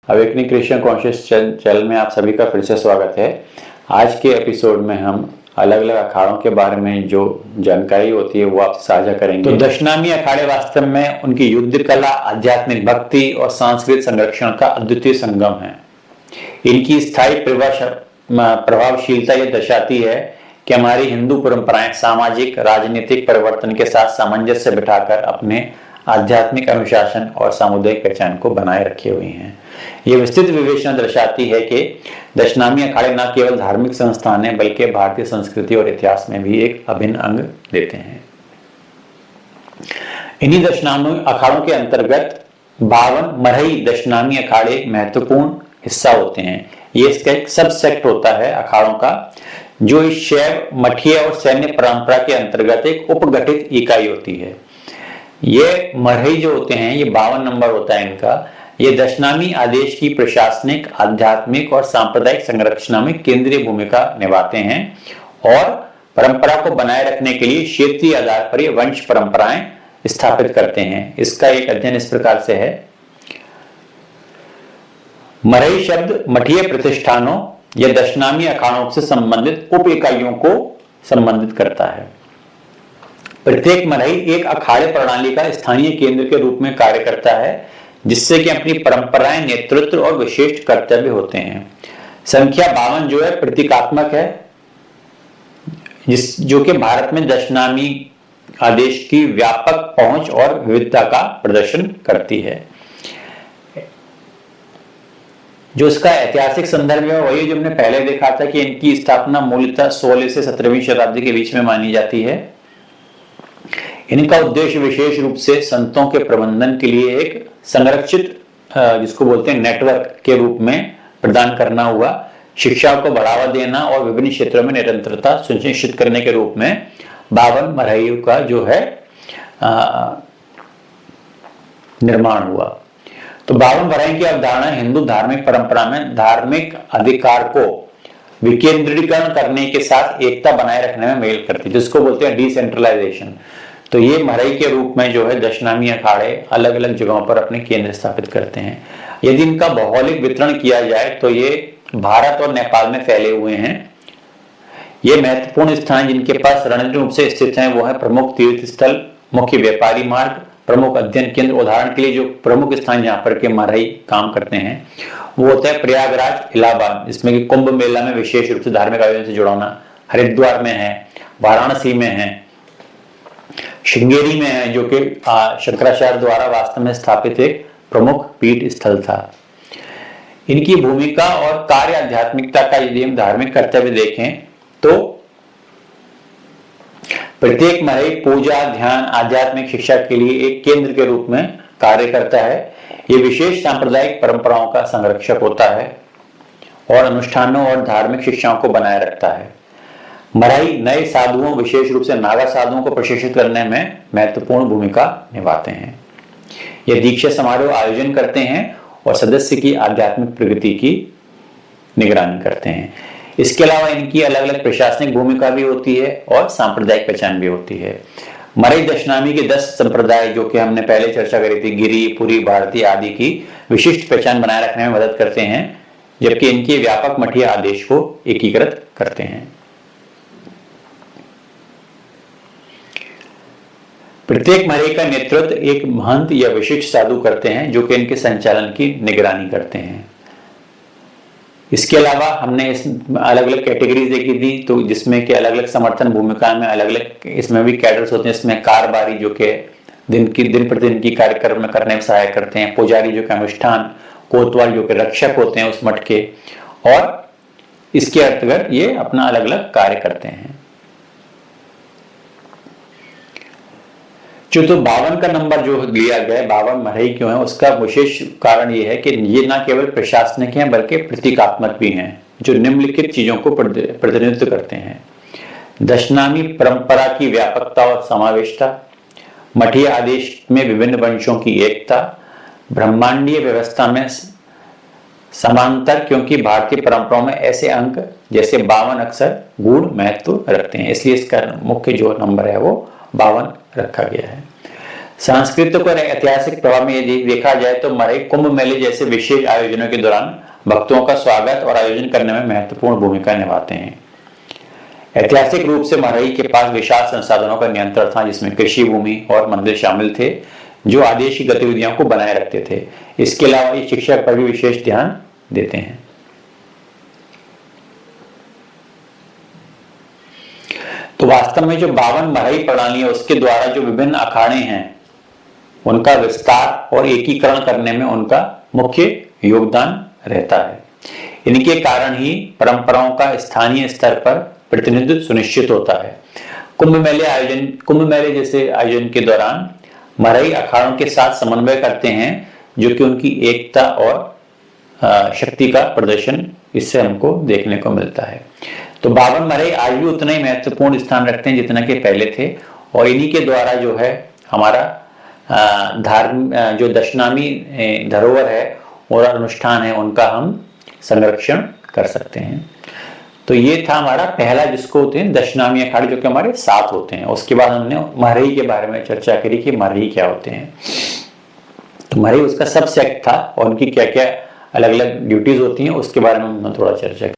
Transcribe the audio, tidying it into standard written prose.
Awakening Christian conscious channel में आप सभी का फिर से स्वागत है। आज के एपिसोड में हम अलग अलग अखाड़ों के बारे में जो जानकारी होती है वो आपसे साझा करेंगे। तो दशनामी अखाड़े वास्तव में उनकी युद्ध कला, आध्यात्मिक भक्ति और सांस्कृतिक संरक्षण का अद्वितीय संगम है। इनकी स्थायी प्रभावशीलता ये दर्शाती है कि हमारी हिंदू परंपराएं सामाजिक राजनीतिक परिवर्तन के साथ सामंजस्य बिठाकर अपने आध्यात्मिक अनुशासन और सामुदायिक पहचान को बनाए रखे हुए हैं। यह विस्तृत विवेचना दर्शाती है कि दशनामी अखाड़े न केवल धार्मिक संस्थान है बल्कि भारतीय संस्कृति और इतिहास में भी एक अभिन्न अंग देते हैं। इन्हीं दशनामी अखाड़ों के अंतर्गत 52 मरहई दशनामी अखाड़े महत्वपूर्ण हिस्सा होते हैं। ये इसका एक सब सेक्ट होता है अखाड़ों का, जो इस शैव, मठीय और सैन्य परंपरा के अंतर्गत एक उपगठित इकाई होती है। ये मरहई जो होते हैं, ये 52 नंबर होता है इनका। ये दशनामी आदेश की प्रशासनिक, आध्यात्मिक और सांप्रदायिक संरक्षण में केंद्रीय भूमिका निभाते हैं और परंपरा को बनाए रखने के लिए क्षेत्रीय आधार पर ये वंश परंपराएं स्थापित करते हैं। इसका एक अध्ययन इस प्रकार से है। मरहई शब्द मठीय प्रतिष्ठानों या दशनामी अखाड़ों से संबंधित उप इकाइयों को संबंधित करता है। प्रत्येक मरहई एक अखाड़े प्रणाली का स्थानीय केंद्र के रूप में कार्य करता है, जिससे कि अपनी परंपराएं, नेतृत्व और विशिष्ट कर्तव्य होते हैं। संख्या 52 जो है प्रतीकात्मक है, जो कि भारत में दशनामी आदेश की व्यापक पहुंच और विविधता का प्रदर्शन करती है। जो इसका ऐतिहासिक संदर्भ है वही जो हमने पहले देखा था कि इनकी स्थापना मूलतः 16 से 17वीं शताब्दी के बीच में मानी जाती है। इनका उद्देश्य विशेष रूप से संतों के प्रबंधन के लिए एक संरक्षित, जिसको बोलते हैं नेटवर्क के रूप में प्रदान करना हुआ, शिक्षा को बढ़ावा देना और विभिन्न क्षेत्रों में निरंतरता सुनिश्चित करने के रूप में 52 मरहइयों का जो है निर्माण हुआ। तो 52 मरहई की अवधारणा हिंदू धार्मिक परंपरा में धार्मिक अधिकार को विकेंद्रीकरण करने के साथ एकता बनाए रखने में मेल करती है, जिसको बोलते हैं डिसेंट्रलाइजेशन। तो ये मरहई के रूप में जो है दशनामी अखाड़े अलग अलग जगहों पर अपने केंद्र स्थापित करते हैं। यदि इनका भौगोलिक वितरण किया जाए तो ये भारत और नेपाल में फैले हुए हैं। ये महत्वपूर्ण स्थान जिनके पास रणनीतिक रूप से स्थित हैं वो है प्रमुख तीर्थ स्थल, मुख्य व्यापारी मार्ग, प्रमुख अध्ययन केंद्र। उदाहरण के लिए जो प्रमुख स्थान यहाँ पर के मरहई काम करते हैं वो होता है प्रयागराज, इलाहाबाद, जिसमें कि कुंभ मेला में विशेष रूप से धार्मिक आयोजन से जुड़ा होना, हरिद्वार में है, वाराणसी में है, श्रृंगेरी में है, जो कि शंकराचार्य द्वारा वास्तव में स्थापित एक प्रमुख पीठ स्थल था। इनकी भूमिका और कार्य आध्यात्मिकता का यदि हम धार्मिक कर्तव्य देखें तो प्रत्येक मरहई पूजा, ध्यान, आध्यात्मिक शिक्षा के लिए एक केंद्र के रूप में कार्य करता है। ये विशेष सांप्रदायिक परंपराओं का संरक्षक होता है और अनुष्ठानों और धार्मिक शिक्षाओं को बनाए रखता है। मरहई नए साधुओं, विशेष रूप से नागा साधुओं को प्रशिक्षित करने में महत्वपूर्ण भूमिका निभाते हैं। ये दीक्षा समारोह आयोजन करते हैं और सदस्य की आध्यात्मिक प्रगति की निगरानी करते हैं। इसके अलावा इनकी अलग अलग प्रशासनिक भूमिका भी होती है और सांप्रदायिक पहचान भी होती है। मरहई दशनामी के 10 संप्रदाय जो कि हमने पहले चर्चा करी थी, गिरी, पुरी, भारती आदि की विशिष्ट पहचान बनाए रखने में मदद करते हैं, जबकि इनके व्यापक मठीय आदेश को एकीकृत करते हैं। प्रत्येक मरहई का नेतृत्व एक महंत या विशिष्ट साधु करते हैं, जो कि इनके संचालन की निगरानी करते हैं। इसके अलावा हमने इस अलग अलग कैटेगरीज देखी थी, तो जिसमें कि अलग अलग समर्थन भूमिका में अलग अलग इसमें भी कैडर्स होते हैं। इसमें कारबारी जो कि दिन प्रतिदिन की कार्यक्रम करने में सहायक करते हैं, पुजारी जो कि अनुष्ठान, कोतवाल जो कि रक्षक होते हैं उस मठ के, और इसके अंतर्गत ये अपना अलग अलग कार्य करते हैं। जो तो 52 का नंबर जो लिया गया है, 52 मरहई क्यों है, उसका विशेष कारण ये है कि ये न केवल प्रशासनिक हैं बल्कि प्रतीकात्मक भी हैं, जो निम्नलिखित चीजों को प्रतिनिधित्व करते हैं। दशनामी परंपरा की व्यापकता और समावेशता, मठीय आदेश में विभिन्न वंशों की एकता, ब्रह्मांडीय व्यवस्था में समांतर, क्योंकि भारतीय परंपराओं में ऐसे अंक जैसे 52 अक्सर गूढ़ महत्व रखते हैं, इसलिए इसका मुख्य जो नंबर है वो 52 रखा गया है। सांस्कृतिक और ऐतिहासिक प्रभाव में यदि देखा जाए तो मरई कुंभ मेले जैसे विशेष आयोजनों के दौरान भक्तों का स्वागत और आयोजन करने में महत्वपूर्ण भूमिका निभाते हैं। ऐतिहासिक रूप से मरई के पास विशाल संसाधनों का नियंत्रण था, जिसमें कृषि भूमि और मंदिर शामिल थे जो आदेश की गतिविधियों को बनाए रखते थे। इसके अलावा ये शिक्षा पर भी विशेष ध्यान देते हैं। तो वास्तव में जो 52 मरई प्रणाली है उसके द्वारा जो विभिन्न अखाड़े हैं उनका विस्तार और एकीकरण करने में उनका मुख्य योगदान रहता है। इनके कारण ही परंपराओं का स्थानीय स्तर पर प्रतिनिधित्व सुनिश्चित होता है। कुंभ मेले जैसे आयोजन के दौरान मरई अखाड़ों के साथ समन्वय करते हैं, जो कि उनकी एकता और शक्ति का प्रदर्शन इससे हमको देखने को मिलता है। तो 52 मरई आज भी उतना ही महत्वपूर्ण स्थान रखते हैं जितना कि पहले थे, और इन्हीं के द्वारा जो है हमारा जो दशनामी धरोहर है और अनुष्ठान है उनका हम संरक्षण कर सकते हैं। तो ये था हमारा पहला, जिसको होते हैं दशनामी अखाड़े, जो कि हमारे 7 होते हैं। उसके बाद हमने मरई के बारे में चर्चा करी कि मरई क्या होते हैं। तो मरई उसका सब सेक्ट था और उनकी क्या क्या अलग अलग ड्यूटीज होती हैं उसके बारे में हमने थोड़ा चर्चा की।